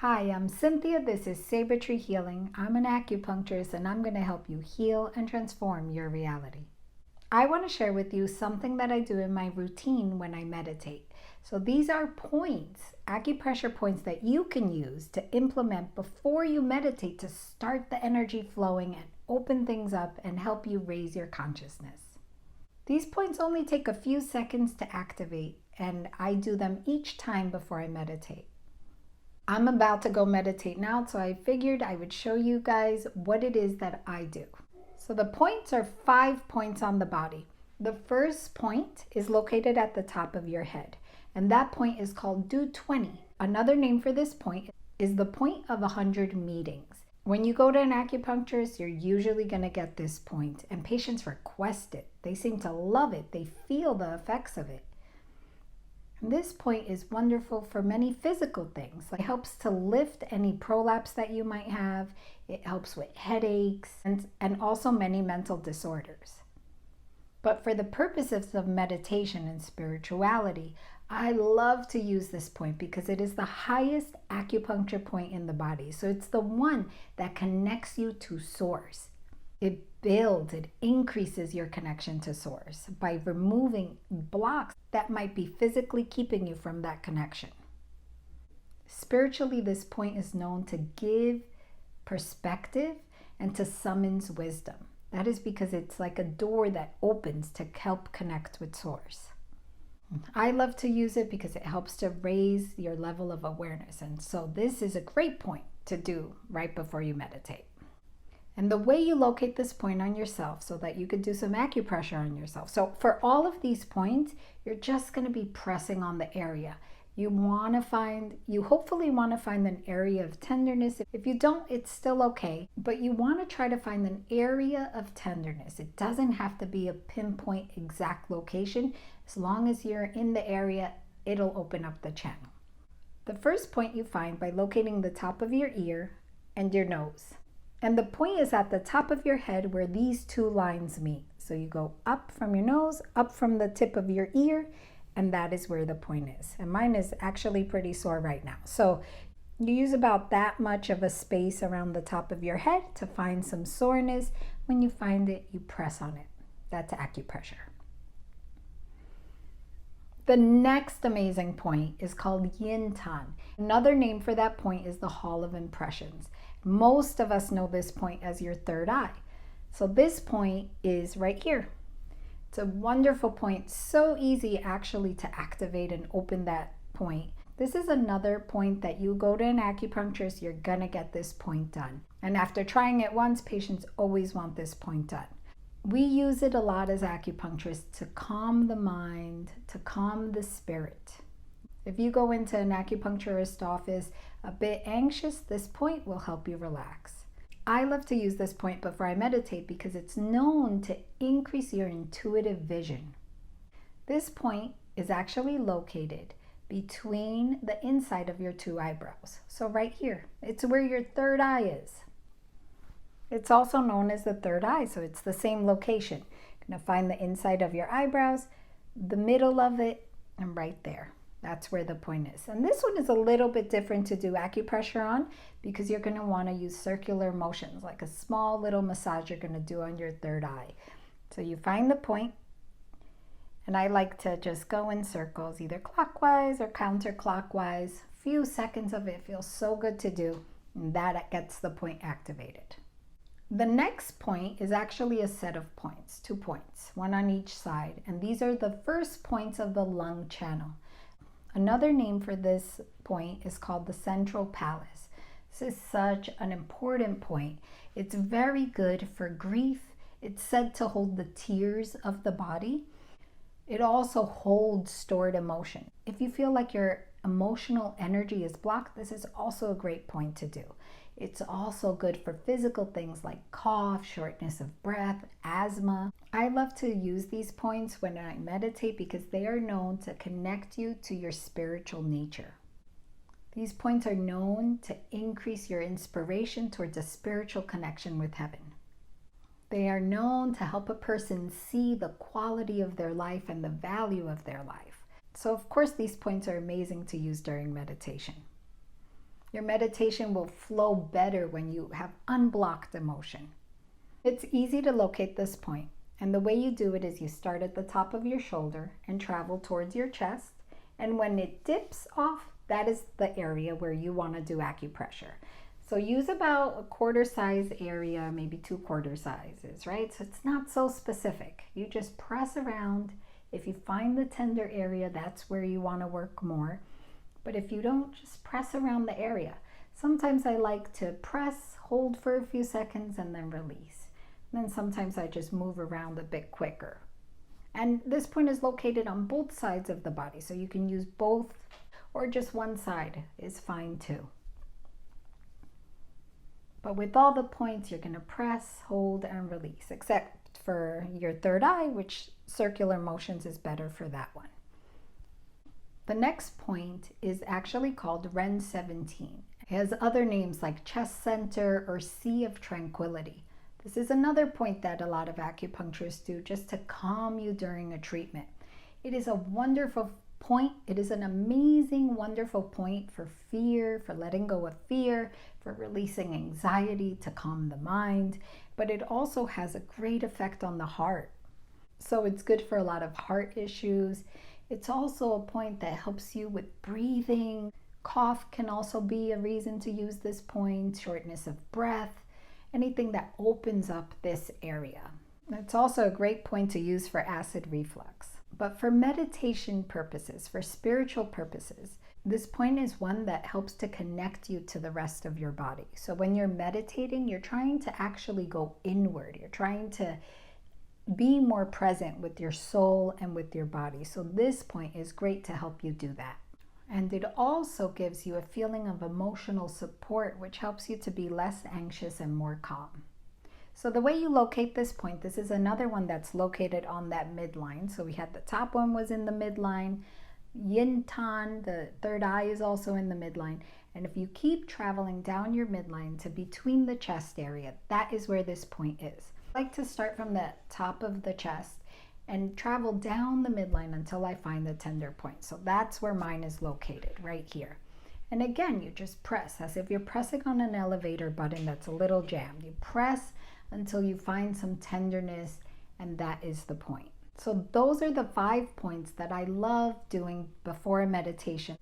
Hi, I'm Cynthia. This is Saber Tree Healing. I'm an acupuncturist and I'm going to help you heal and transform your reality. I want to share with you something that I do in my routine when I meditate. So these are points, acupressure points that you can use to implement before you meditate to start the energy flowing and open things up and help you raise your consciousness. These points only take a few seconds to activate, and I do them each time before I meditate. I'm about to go meditate now, so I figured I would show you guys what it is that I do. So the points are 5 points on the body. The first point is located at the top of your head, and that point is called Do 20. Another name for this point is the point of 100 meetings. When you go to an acupuncturist, you're usually going to get this point, and patients request it. They seem to love it. They feel the effects of it. This point is wonderful for many physical things. It helps to lift any prolapse that you might have. It helps with headaches and also many mental disorders. But for the purposes of meditation and spirituality, I love to use this point because it is the highest acupuncture point in the body. So it's the one that connects you to source. It builds, it increases your connection to source by removing blocks that might be physically keeping you from that connection. Spiritually, this point is known to give perspective and to summons wisdom. That is because it's like a door that opens to help connect with source. I love to use it because it helps to raise your level of awareness. And so this is a great point to do right before you meditate. And the way you locate this point on yourself so that you could do some acupressure on yourself. So for all of these points, you're just going to be pressing on the area. You hopefully want to find an area of tenderness. If you don't, it's still okay. But you want to try to find an area of tenderness. It doesn't have to be a pinpoint exact location. As long as you're in the area, it'll open up the channel. The first point you find by locating the top of your ear and your nose. And the point is at the top of your head where these two lines meet. So you go up from your nose, up from the tip of your ear, and that is where the point is. And mine is actually pretty sore right now. So you use about that much of a space around the top of your head to find some soreness. When you find it, you press on it. That's acupressure. The next amazing point is called Yin Tan. Another name for that point is the Hall of Impressions. Most of us know this point as your third eye. So this point is right here. It's a wonderful point. So easy actually to activate and open that point. This is another point that you go to an acupuncturist, you're gonna get this point done. And after trying it once, patients always want this point done. We use it a lot as acupuncturists to calm the mind, to calm the spirit. If you go into an acupuncturist office a bit anxious, this point will help you relax. I love to use this point before I meditate because it's known to increase your intuitive vision. This point is actually located between the inside of your two eyebrows. So right here, it's where your third eye is. It's also known as the third eye, so it's the same location. You're going to find the inside of your eyebrows, the middle of it, and right there. That's where the point is. And this one is a little bit different to do acupressure on because you're going to want to use circular motions, like a small little massage you're going to do on your third eye. So you find the point, and I like to just go in circles, either clockwise or counterclockwise. A few seconds of it feels so good to do, and that gets the point activated. The next point is actually a set of points, 2 points, one on each side, and these are the first points of the lung channel. Another name for this point is called the central palace. This is such an important point. It's very good for grief. It's said to hold the tears of the body. It also holds stored emotion. If you feel like your emotional energy is blocked, this is also a great point to do. It's also good for physical things like cough, shortness of breath, asthma. I love to use these points when I meditate because they are known to connect you to your spiritual nature. These points are known to increase your inspiration towards a spiritual connection with heaven. They are known to help a person see the quality of their life and the value of their life. So of course these points are amazing to use during meditation. Your meditation will flow better when you have unblocked emotion. It's easy to locate this point, and the way you do it is you start at the top of your shoulder and travel towards your chest, and when it dips off, that is the area where you want to do acupressure. So use about a quarter size area, maybe 2/4 sizes, right? So it's not so specific. You just press around. If you find the tender area, that's where you want to work more. But if you don't, just press around the area. Sometimes I like to press, hold for a few seconds, and then release. And then sometimes I just move around a bit quicker. And this point is located on both sides of the body, so you can use both, or just one side is fine too. But with all the points, you're going to press, hold, and release, except for your third eye, which circular motions is better for that one. The next point is actually called Ren 17. It has other names like chest center or sea of tranquility. This is another point that a lot of acupuncturists do just to calm you during a treatment. It is a wonderful point. It is an amazing, wonderful point for fear, for letting go of fear, for releasing anxiety, to calm the mind. But it also has a great effect on the heart. So it's good for a lot of heart issues. It's also a point that helps you with breathing. Cough can also be a reason to use this point, shortness of breath, anything that opens up this area. It's also a great point to use for acid reflux. But for meditation purposes, for spiritual purposes, this point is one that helps to connect you to the rest of your body. So when you're meditating, you're trying to actually go inward. You're trying to be more present with your soul and with your body. So this point is great to help you do that. And it also gives you a feeling of emotional support, which helps you to be less anxious and more calm. So the way you locate this point, this is another one that's located on that midline. So we had the top one was in the midline. Yin Tan, the third eye, is also in the midline. And if you keep traveling down your midline to between the chest area, that is where this point is. I like to start from the top of the chest and travel down the midline until I find the tender point. So that's where mine is located, right here. And again, you just press as if you're pressing on an elevator button that's a little jammed. You press until you find some tenderness, and that is the point. So those are the 5 points that I love doing before a meditation.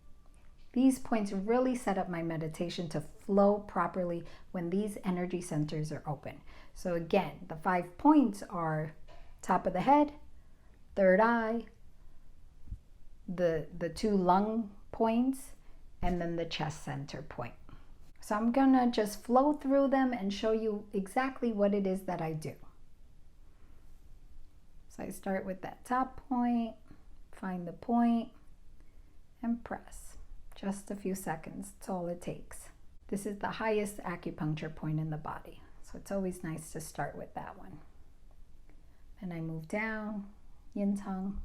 These points really set up my meditation to flow properly when these energy centers are open. So again, the 5 points are top of the head, third eye, the 2 lung points, and then the chest center point. So I'm gonna just flow through them and show you exactly what it is that I do. So I start with that top point, find the point, and press. Just a few seconds, that's all it takes. This is the highest acupuncture point in the body, so it's always nice to start with that one. And I move down, yin tongue.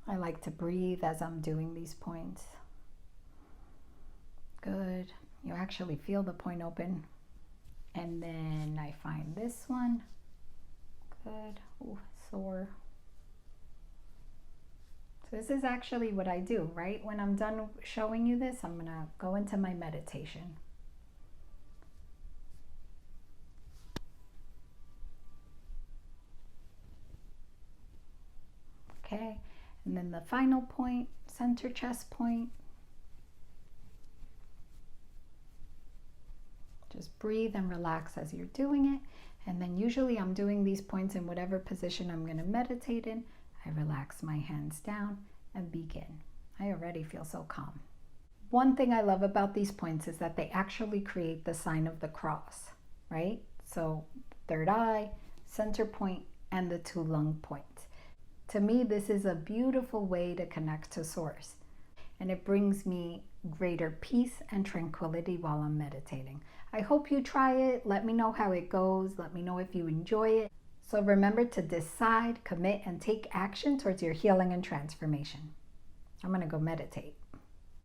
I like to breathe as I'm doing these points. Good. You actually feel the point open. And then I find this one. Good. Ooh, sore. So this is actually what I do, right? When I'm done showing you this, I'm gonna go into my meditation. Okay. And then the final point, center chest point. Just breathe and relax as you're doing it. And then usually I'm doing these points in whatever position I'm going to meditate in. I relax my hands down and begin. I already feel so calm. One thing I love about these points is that they actually create the sign of the cross, right? So third eye, center point, and the 2 lung points. To me, this is a beautiful way to connect to source, and it brings me greater peace and tranquility while I'm meditating. I hope you try it. Let me know how it goes. Let me know if you enjoy it. So remember to decide, commit, and take action towards your healing and transformation. I'm going to go meditate.